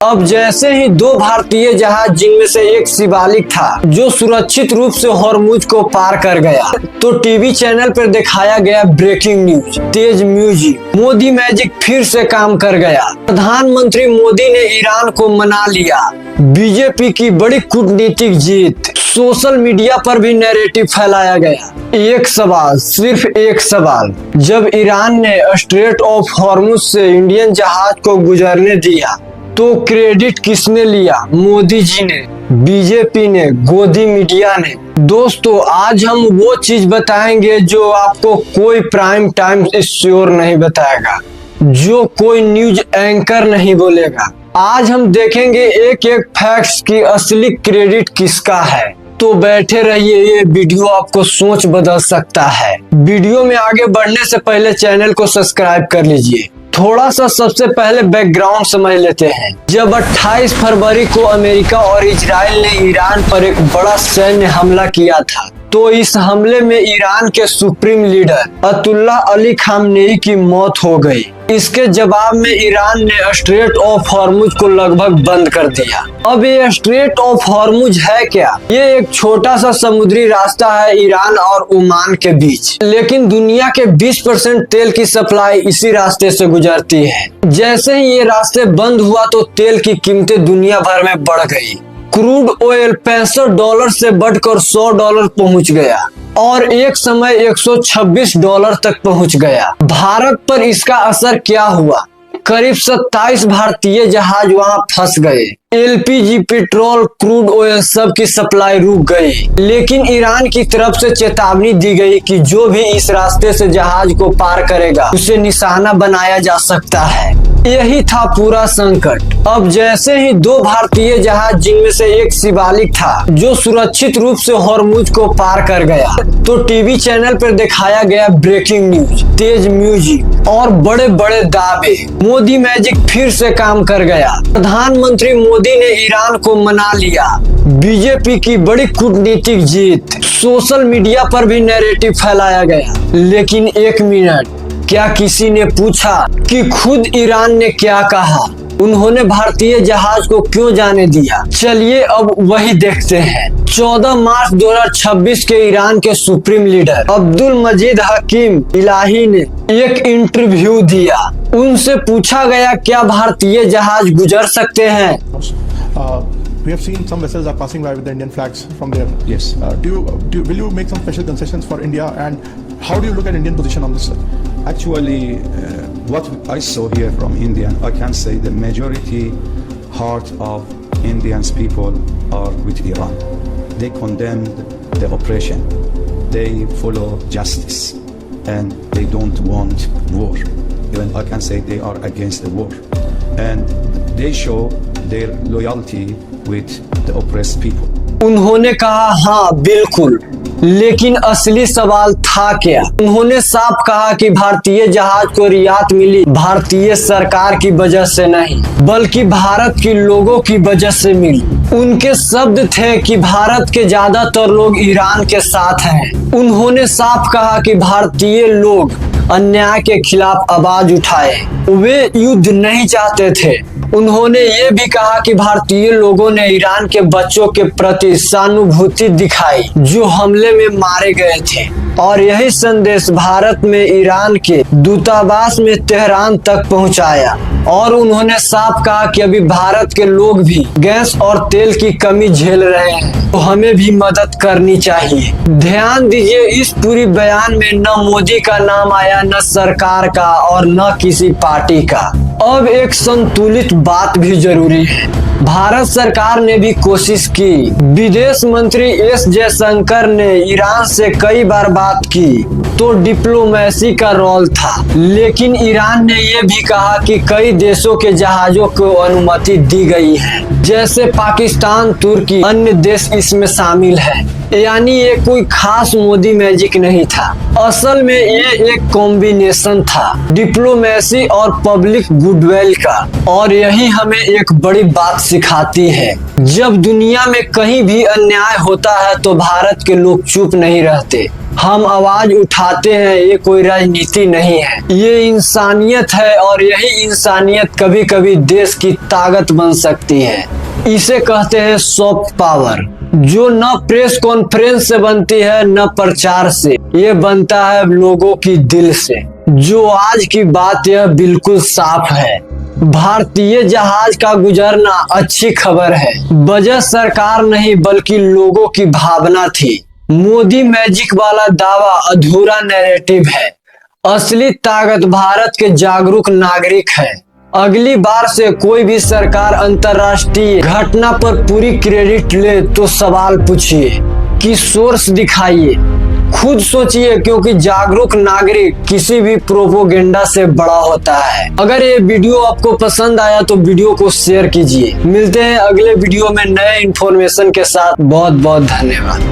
अब जैसे ही दो भारतीय जहाज जिनमें से एक शिवालिक था जो सुरक्षित रूप से हॉर्मुज को पार कर गया तो टीवी चैनल पर दिखाया गया ब्रेकिंग न्यूज। तेज म्यूजिक, मोदी मैजिक फिर से काम कर गया। प्रधानमंत्री मोदी ने ईरान को मना लिया। बीजेपी की बड़ी कूटनीतिक जीत। सोशल मीडिया पर भी नैरेटिव फैलाया गया। एक सवाल, सिर्फ एक सवाल, जब ईरान ने स्ट्रेट ऑफ हॉर्मुज से इंडियन जहाज को गुजरने दिया तो क्रेडिट किसने लिया? मोदी जी ने, बीजेपी ने, गोदी मीडिया ने? दोस्तों, आज हम वो चीज बताएंगे जो आपको कोई प्राइम टाइम श्योर नहीं बताएगा, जो कोई न्यूज एंकर नहीं बोलेगा। आज हम देखेंगे एक एक फैक्ट्स की असली क्रेडिट किसका है। तो बैठे रहिए, ये वीडियो आपको सोच बदल सकता है। वीडियो में आगे बढ़ने से पहले चैनल को सब्सक्राइब कर लीजिए। थोड़ा सा सबसे पहले बैकग्राउंड समझ लेते हैं। जब 28 फरवरी को अमेरिका और इजराइल ने ईरान पर एक बड़ा सैन्य हमला किया था तो इस हमले में ईरान के सुप्रीम लीडर अयतुल्ला अली खामनेई की मौत हो गई। इसके जवाब में ईरान ने स्ट्रेट ऑफ हॉर्मुज को लगभग बंद कर दिया। अब ये स्ट्रेट ऑफ हॉर्मुज है क्या? ये एक छोटा सा समुद्री रास्ता है ईरान और ओमान के बीच, लेकिन दुनिया के 20% तेल की सप्लाई इसी रास्ते से गुजरती है। जैसे ही ये रास्ते बंद हुआ तो तेल की कीमतें दुनिया भर में बढ़ गई। क्रूड ऑयल $65 से बढ़कर $100 पहुंच गया और एक समय $126 तक पहुंच गया। भारत पर इसका असर क्या हुआ? करीब 27 भारतीय जहाज वहां फंस गए। एलपीजी, पेट्रोल, क्रूड ऑयल सब की सप्लाई रुक गई। लेकिन ईरान की तरफ से चेतावनी दी गई कि जो भी इस रास्ते से जहाज को पार करेगा उसे निशाना बनाया जा सकता है। यही था पूरा संकट। अब जैसे ही दो भारतीय जहाज जिनमें से एक शिवालिक था जो सुरक्षित रूप से हॉर्मुज को पार कर गया तो टीवी चैनल पर दिखाया गया ब्रेकिंग न्यूज, तेज म्यूजिक और बड़े बड़े दावे। मोदी मैजिक फिर से काम कर गया। प्रधानमंत्री मोदी ने ईरान को मना लिया। बीजेपी की बड़ी कूटनीतिक जीत। सोशल मीडिया पर भी नैरेटिव फैलाया गया। लेकिन एक मिनट, क्या किसी ने पूछा कि खुद ईरान ने क्या कहा? उन्होंने भारतीय जहाज को क्यों जाने दिया? चलिए अब वही देखते हैं। 14 मार्च 2026 के ईरान के सुप्रीम लीडर अब्दुल मजीद हकीम इलाही ने एक इंटरव्यू दिया। उनसे पूछा गया क्या भारतीय जहाज गुजर सकते हैं? We have seen some vessels are passing by with the Indian flags from there. Yes. Will you make some special concessions for India, and how do you look at Indian position on this? Actually, what I saw here from India, I can say the majority heart of Indians people are with Iran. They condemned the oppression. They follow justice, and they don't want war. Even I can say they are against the war, and they show their loyalty with the oppressed people. उन्होंने कहा हाँ बिल्कुल, लेकिन असली सवाल था क्या? उन्होंने साफ कहा कि भारतीय जहाज को रियायत मिली भारतीय सरकार की वजह से नहीं बल्कि भारत के लोगों की वजह से मिली। उनके शब्द थे कि भारत के ज्यादातर लोग ईरान के साथ हैं। उन्होंने साफ कहा कि भारतीय लोग अन्याय के खिलाफ आवाज उठाए, वे युद्ध नहीं चाहते थे। उन्होंने ये भी कहा कि भारतीय लोगों ने ईरान के बच्चों के प्रति सहानुभूति दिखाई जो हमले में मारे गए थे और यही संदेश भारत में ईरान के दूतावास में तेहरान तक पहुंचाया। और उन्होंने साफ कहा कि अभी भारत के लोग भी गैस और तेल की कमी झेल रहे हैं तो हमें भी मदद करनी चाहिए। ध्यान दीजिए, इस पूरी बयान में न मोदी का नाम आया, न सरकार का और न किसी पार्टी का। अब एक संतुलित बात भी जरूरी है। भारत सरकार ने भी कोशिश की। विदेश मंत्री एस जयशंकर ने ईरान से कई बार बात की तो डिप्लोमेसी का रोल था, लेकिन ईरान ने यह भी कहा कि कई देशों के जहाजों को अनुमति दी गई है, जैसे पाकिस्तान, तुर्की, अन्य देश इसमें शामिल है। यानी ये कोई खास मोदी मैजिक नहीं था, असल में ये एक कॉम्बिनेशन था डिप्लोमेसी और पब्लिक गुडविल का। और यही हमें एक बड़ी बात सिखाती है, जब दुनिया में कहीं भी अन्याय होता है तो भारत के लोग चुप नहीं रहते, हम आवाज उठाते हैं, ये कोई राजनीति नहीं है, ये इंसानियत है और यही इंसानियत कभी कभी देश की ताकत बन सकती है। इसे कहते हैं सॉफ्ट पावर, जो न प्रेस कॉन्फ्रेंस से बनती है न प्रचार से, ये बनता है लोगों की दिल से। जो आज की बात यह बिल्कुल साफ है, भारतीय जहाज का गुजरना अच्छी खबर है। वजह सरकार नहीं बल्कि लोगों की भावना थी। मोदी मैजिक वाला दावा अधूरा नैरेटिव है। असली ताकत भारत के जागरूक नागरिक है। अगली बार से कोई भी सरकार अंतर्राष्ट्रीय घटना पर पूरी क्रेडिट ले तो सवाल पूछिए कि सोर्स दिखाइए, खुद सोचिए, क्योंकि जागरूक नागरिक किसी भी प्रोपोगेंडा से बड़ा होता है। अगर ये वीडियो आपको पसंद आया तो वीडियो को शेयर कीजिए। मिलते हैं अगले वीडियो में नए इंफॉर्मेशन के साथ। बहुत बहुत धन्यवाद।